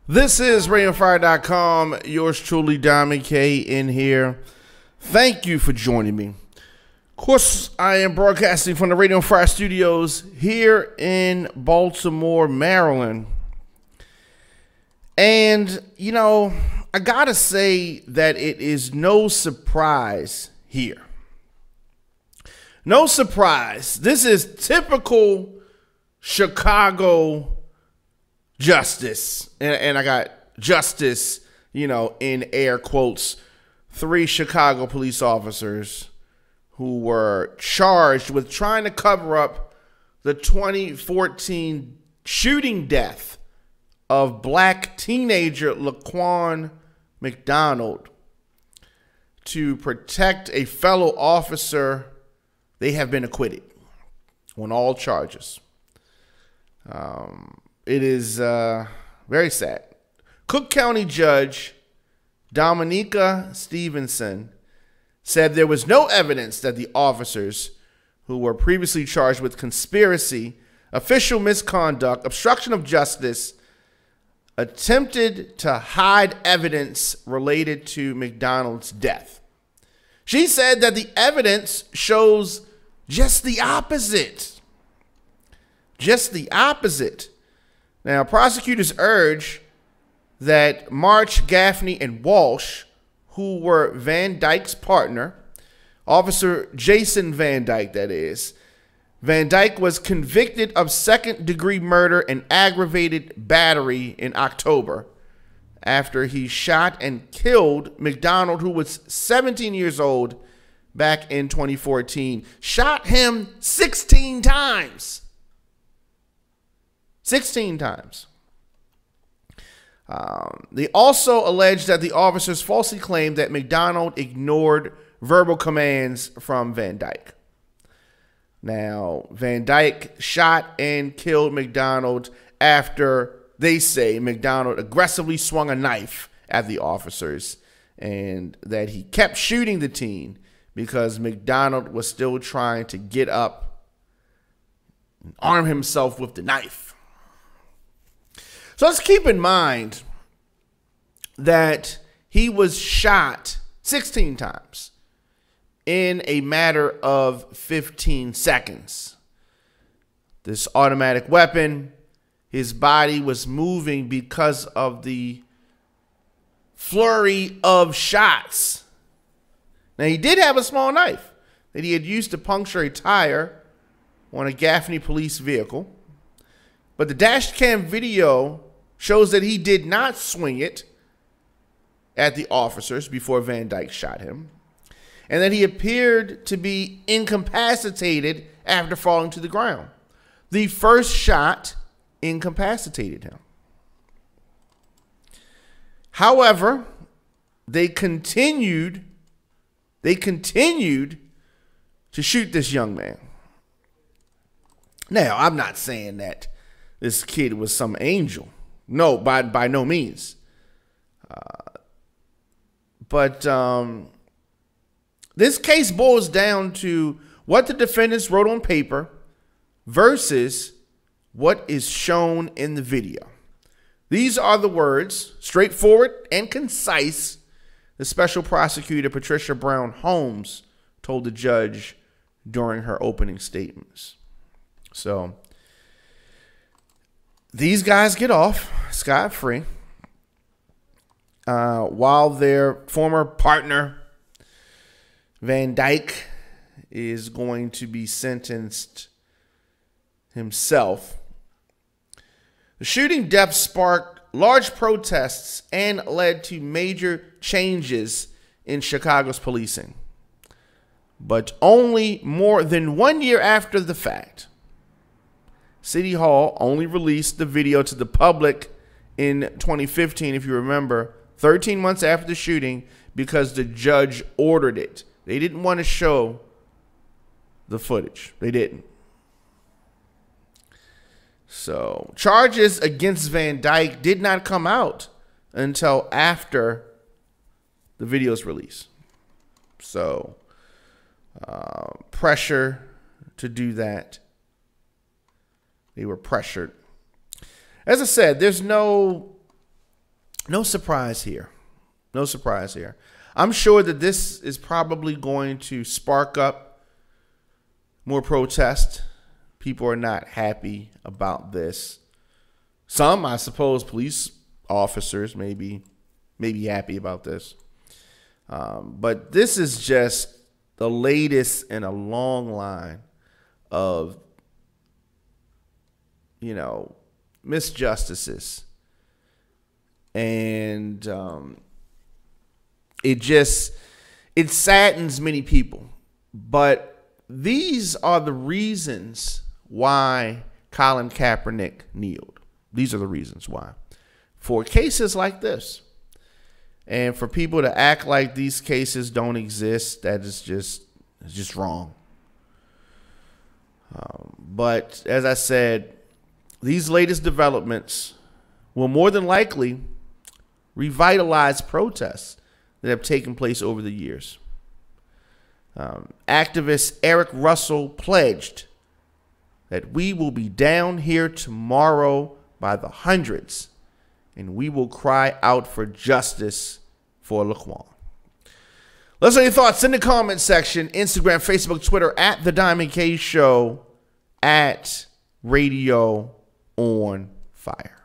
This is RadioFire.com. Yours truly, Diamond K, in here. Thank you for joining me. Of course, I am broadcasting from the Radio Fire Studios here in Baltimore, Maryland. And, you know, I gotta say that it is no surprise here. No surprise. This is typical Chicago justice. And I got justice, you know, in air quotes. 3 Chicago police officers who were charged with trying to cover up the 2014 shooting death of black teenager Laquan McDonald. To protect a fellow officer, they have been acquitted on all charges. It is very sad. Cook County Judge Dominica Stevenson said there was no evidence that the officers, who were previously charged with conspiracy, official misconduct, obstruction of justice, attempted to hide evidence related to McDonald's death. She said that the evidence shows just the opposite. Just the opposite. Now, prosecutors urge that March, Gaffney, and Walsh, who were Van Dyke's partner, Officer Jason Van Dyke, that is. Van Dyke was convicted of second-degree murder and aggravated battery in October after he shot and killed McDonald, who was 17 years old, back in 2014. Shot him 16 times. 16 times. They also alleged that the officers falsely claimed that McDonald ignored verbal commands from Van Dyke. Now, Van Dyke shot and killed McDonald after, they say, McDonald aggressively swung a knife at the officers, and that he kept shooting the teen because McDonald was still trying to get up and arm himself with the knife. So let's keep in mind that he was shot 16 times in a matter of 15 seconds. This automatic weapon, his body was moving because of the flurry of shots. Now, he did have a small knife that he had used to puncture a tire on a Gaffney police vehicle, but the dash cam video shows that he did not swing it at the officers before Van Dyke shot him, and that he appeared to be incapacitated after falling to the ground. The first shot incapacitated him. However, they continued to shoot this young man. Now, I'm not saying that this kid was some angel. No, by no means. But this case boils down to what the defendants wrote on paper versus what is shown in the video. These are the words, straightforward and concise, the special prosecutor Patricia Brown Holmes told the judge during her opening statements. So these guys get off scot-free, while their former partner, Van Dyke, is going to be sentenced himself. The shooting death sparked large protests and led to major changes in Chicago's policing. But only more than 1 year after the fact, City Hall only released the video to the public in 2015, if you remember, 13 months after the shooting, because the judge ordered it. They didn't want to show the footage. They didn't. So charges against Van Dyke did not come out until after the video's release. So pressure to do that. They were pressured. As I said, there's no no surprise here. No surprise here. I'm sure that this is probably going to spark up more protest. People are not happy about this. Some, I suppose, police officers may be happy about this. But this is just the latest in a long line of, misjustices. And it saddens many people. But these are the reasons why Colin Kaepernick kneeled. These are the reasons why. For cases like this. And for people to act like these cases don't exist, that is just wrong. But as I said, these latest developments will more than likely revitalize protests that have taken place over the years. Activist Eric Russell pledged that we will be down here tomorrow by the hundreds, and we will cry out for justice for Laquan. Let's know your thoughts in the comment section. Instagram, Facebook, Twitter, at The Diamond K Show, at Radio on Fire.